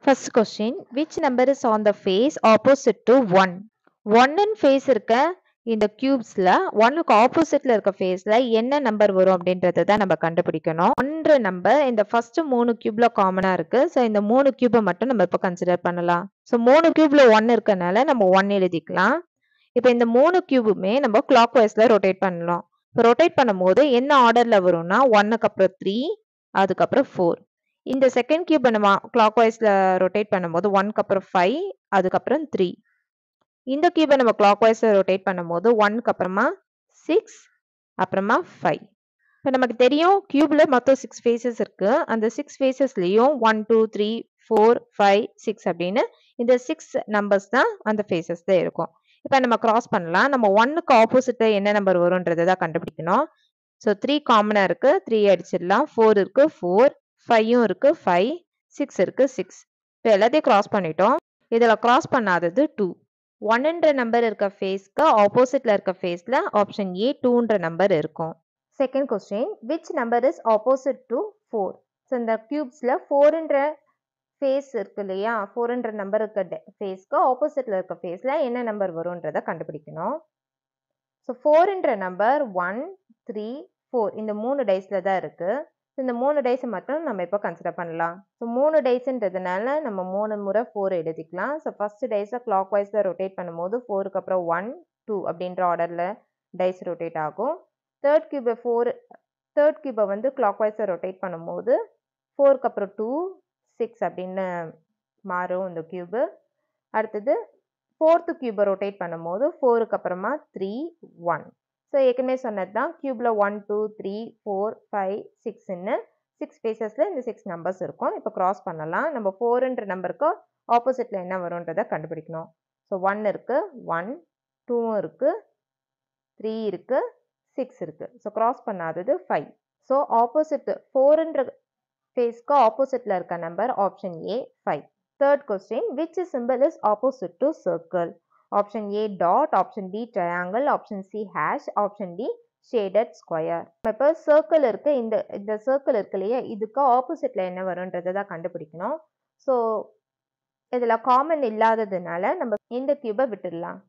First question, which number is on the face opposite to 1? 1 in face இருக்க இந்த cubesல 1க்கு oppositeல இருக்க faceல என்ன நம்பர் வரும் அப்படின்றத தான் நம்ம கண்டுபிடிக்கணும். 1 நம்பர் இந்த first 3 cubeல காமனா இருக்கு. ஸோ இந்த 3 cube மட்டும் நம்ம இப்போ கன்சிடர் பண்ணலாம். ஸோ 3 cubeல 1 இருக்கனால நம்ம 1 எழுதிக்கலாம். இப்போ இந்த 3 கியூபுமே நம்ம கிளாக் வைஸ்ல ரொட்டேட் பண்ணலாம். இப்போ ரொட்டேட் பண்ணும்போது என்ன ஆர்டர்ல வரும்னா 1க்கு அப்புறம் 3 அதுக்கப்புறம் 4. இந்த செகண்ட் கியூப் நம்ம கிளாக் வைஸ்ல ரொட்டேட் பண்ணும்போது 1க்கு அப்புறம் 5 அதுக்கப்புறம் 3. இந்த கியூபை நம்ம கிளாக் வைஸ்ல ரொட்டேட் பண்ணும்போது 1க்கு அப்புறமா 6 அப்புறமா 5. இப்போ நமக்கு தெரியும் கியூப்ல மொத்தம் 6 ஃபேஸஸ் இருக்கு. அந்த 6 ஃபேஸஸ்லயும் 1 2 3 4 5 6 அப்படின்னு இந்த 6 நம்பர்ஸ் தான் அந்த ஃபேஸஸ்ல இருக்கும். இப்போ நம்ம கிராஸ் பண்ணலாம். நம்ம 1க்கு ஆப்போசிட்ல என்ன நம்பர் வரும்ன்றதை தான் கண்டுபிடிக்கணும். ஸோ 3 காமனா இருக்கு, 3 அடிச்சிடலாம். 4 இருக்கு, 4 5ம் இருக்கு, 5 6 இருக்கு, 6. இப்போ எல்லாத்தையும் கிராஸ் பண்ணிட்டோம். இதில் கிராஸ் பண்ணாதது 2. 1ன்ற நம்பர் இருக்க ஃபேஸ்க்கு ஆப்போசிட்ல இருக்க ஃபேஸ்ல ஆப்ஷன் ஏ 2ன்ற நம்பர் இருக்கும். Second question, which number is opposite to 4? So இந்த கியூப்ஸ்ல 4ன்ற ஃபேஸ் இருக்கு இல்லையா, 4ன்ற நம்பர் இருக்க ஃபேஸ்க்கு ஆப்போசிட்ல இருக்க ஃபேஸ்ல என்ன நம்பர் வரும்ன்றதை கண்டுபிடிக்கணும். ஸோ 4ன்ற நம்பர் 1 3 4 இந்த 3 டைஸ்ல தான் இருக்கு. இந்த 3 டைஸ் மட்டும் நம்ம இப்போ கன்சிடர் பண்ணலாம். ஸோ 3 டைஸ்ன்றதுனால நம்ம 3 முறை 4 எழுதிக்கலாம். ஸோ ஃபர்ஸ்ட் டைஸை கிளாக் வைஸ்ல ரொட்டேட் பண்ணும்போது 4க்கு அப்புறம் 1 2 அப்படின்ற ஆர்டர்ல டைஸ் ரொட்டேட் ஆகும். தேர்ட் கியூபை வந்து கிளாக் வைஸ்ல ரொட்டேட் பண்ணும்போது 4க்கு அப்புறம் 2 6 அப்படின்னு மாறும் இந்த கியூபு. அடுத்தது ஃபோர்த் கியூபை ரொட்டேட் பண்ணும்போது 4க்கு அப்புறமா 3 1. ஸோ ஏற்கனவே சொன்னது தான் கியூப்ல 1 2 3 4 5 6ன்னு 6 ஃபேஸஸ்ல இந்த 6 நம்பர்ஸ் இருக்கும். இப்போ கிராஸ் பண்ணலாம். நம்ம 4ன்ற நம்பருக்கு ஆப்போசிட்ல என்ன வரும்ன்றதை கண்டுபிடிக்கணும். ஸோ 1 இருக்கு, 1 2ம் இருக்கு, 3 இருக்கு, 6 இருக்கு. ஸோ கிராஸ் பண்ணாதது 5. ஸோ ஆப்போசிட் 4ன்ற ஃபேஸ்க்கு ஆப்போசிட்ல இருக்க number option A 5. Third question, which symbol is opposite to circle? Option A dot, option B triangle, option C hash, option D shaded square. இப்போ circle இருக்கு, இந்த circle இருக்கு இல்லையா, இதுக்கு ஆப்போசிட்ல என்ன வரும்ன்றதை தான் கண்டுபிடிக்கணும். ஸோ இதில் காமன் இல்லாததுனால நம்ம இந்த கியூபை விட்டுடலாம்.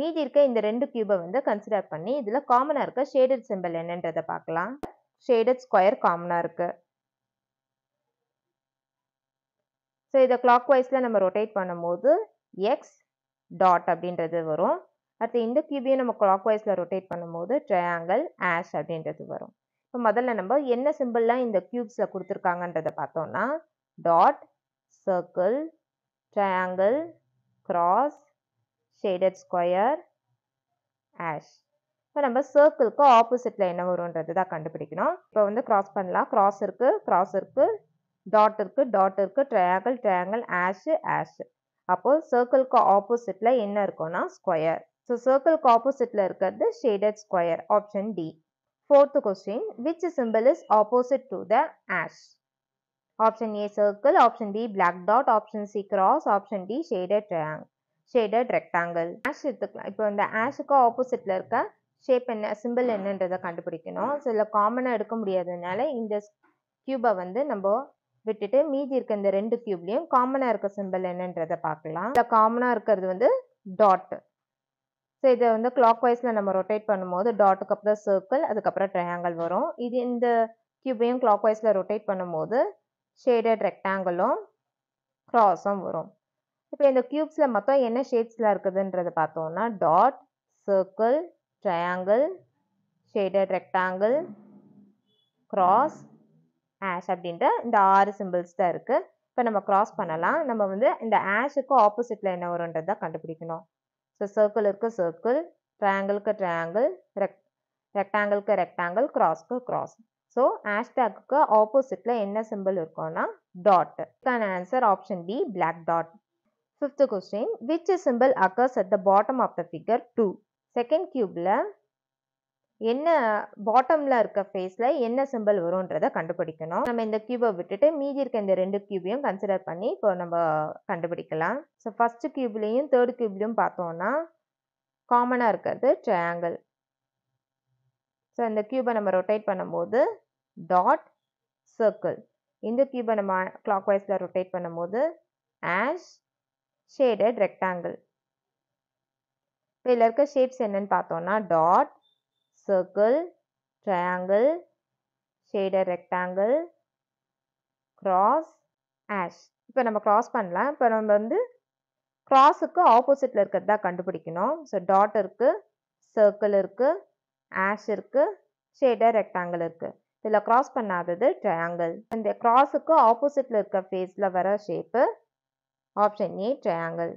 மீதி இருக்க இந்த 2 கியூபை வந்து கன்சிடர் பண்ணி இதில் காமனாக இருக்க ஷேடட் சிம்பிள் என்னன்றதை பார்க்கலாம். ஷேடட் ஸ்கொயர் காமனாக இருக்கு. ஸோ இதை கிளாக் வைஸில் நம்ம ரொட்டேட் பண்ணும்போது எக்ஸ் டாட் அப்படின்றது வரும். அடுத்து இந்த கியூபையும் நம்ம கிளாக் வைஸில் ரொட்டேட் பண்ணும்போது ட்ரையாங்கிள் ஆஷ் அப்படின்றது வரும். இப்போ முதல்ல நம்ம என்ன சிம்பிள்லாம் இந்த கியூப்ஸில் கொடுத்துருக்காங்கன்றதை பார்த்தோம்னா dot, circle, triangle, cross, shaded square, ash. இப்போ நம்ம சர்க்கிளுக்கு ஆப்போசிட்டில் என்ன வரும்ன்றது தான் கண்டுபிடிக்கணும். இப்போ வந்து கிராஸ் பண்ணலாம். கிராஸ் இருக்குது, டாட் இருக்கு, ட்ரையாங்கிள், ஆஷ். அப்போ சர்க்கிளுக்கு ஆப்போசிட்ல என்ன இருக்கும்னா ஸ்கொயர். ஸோ சர்க்கிளுக்கு ஆப்போசிட்ல இருக்கிறது shaded square, option D. Fourth question, which symbol is opposite to the hash? Option A circle, option B black dot, option C cross, option D shaded rectangle. Hash எடுத்துக்கலாம். இப்போ இந்த ஆஷுக்கு ஆப்போசிட்ல இருக்க ஷேப் என்ன, simple என்னன்றதை கண்டுபிடிக்கணும். ஸோ இதில் காமனாக எடுக்க முடியாததுனால இந்த கியூபை வந்து நம்ம விட்டுட்டு மீதி இருக்க இந்த 2 கியூப்லையும் காமனாக இருக்க சிம்பிள் என்னன்றதை பார்க்கலாம். இதில் காமனாக இருக்கிறது வந்து டாட். ஸோ இதை வந்து கிளாக் வைஸில் நம்ம ரொட்டேட் பண்ணும்போது டாட்டுக்கு அப்புறம் சர்க்கிள், அதுக்கப்புறம் ட்ரையாங்கிள் வரும். இது இந்த கியூபையும் கிளாக் வைஸில் ரொட்டேட் பண்ணும்போது ஷேடட் ரெக்டாங்கிளும் கிராஸும் வரும். இப்போ இந்த கியூப்ஸில் மொத்தம் என்ன ஷேப்ஸில் இருக்குதுன்றதை பார்த்தோம்னா dot, circle, triangle, shaded rectangle, cross, ash அப்படின்ற இந்த 6 சிம்பிள்ஸ் தான் இருக்கு. இப்போ நம்ம கிராஸ் பண்ணலாம். நம்ம வந்து இந்த ஆஷுக்கு ஆப்போசிட்ல என்ன வரும்ன்றதை கண்டுபிடிக்கணும். ஸோ சர்க்கிள் இருக்கு, சர்க்கிள், ட்ரையாங்கிளுக்கு ட்ரையாங்கிள், ரெக்டாங்கிளுக்கு ரெக்டாங்கிள், கிராஸ்க்கு கிராஸ். ஸோ ஆஷ்டாக்கு ஆப்போசிட்ல என்ன சிம்பிள் இருக்கும்னா டாட். இதுக்கான answer option D black dot. Fifth question, which symbol occurs at the bottom of the figure 2? Second கியூப்ல என்ன பாட்டம்ல இருக்க ஃபேஸ்ல என்ன சிம்பிள் வரும்ன்றதை கண்டுபிடிக்கணும். நம்ம இந்த கியூபை விட்டுட்டு மீதி இருக்க இந்த 2 கியூபையும் கன்சிடர் பண்ணி இப்போ நம்ம கண்டுபிடிக்கலாம். ஸோ ஃபர்ஸ்ட் கியூப்லையும் தேர்ட் கியூப்லையும் பார்த்தோம்னா காமனாக இருக்கிறது ட்ரையாங்கிள். ஸோ இந்த கியூபை நம்ம ரொட்டேட் பண்ணும்போது டாட், சர்க்கிள். இந்த கியூபை நம்ம கிளாக் வைஸில் ரொட்டேட் பண்ணும்போது ஆஷ், ஷேடட் ரெக்டாங்கிள். இதில் இருக்க ஷேப்ஸ் என்னன்னு பார்த்தோம்னா dot, circle, triangle, shaded rectangle, cross, ash. இப்போ நம்ம கிராஸ் பண்ணலாம். இப்போ நம்ம வந்து கிராஸுக்கு ஆப்போசிட்டில் இருக்கிறது தான் கண்டுபிடிக்கணும். ஸோ டாட் இருக்குது, சர்க்கிள் இருக்குது, ஆஷ் இருக்குது, ஷேடட் ரெக்டாங்கிள் இருக்குது. இதில் கிராஸ் பண்ணாதது ட்ரையாங்கிள். இந்த கிராஸுக்கு ஆப்போசிட்டில் இருக்க ஃபேஸில் வர ஷேப்பு ஆப்ஷன் ஏ ட்ரையாங்கிள்.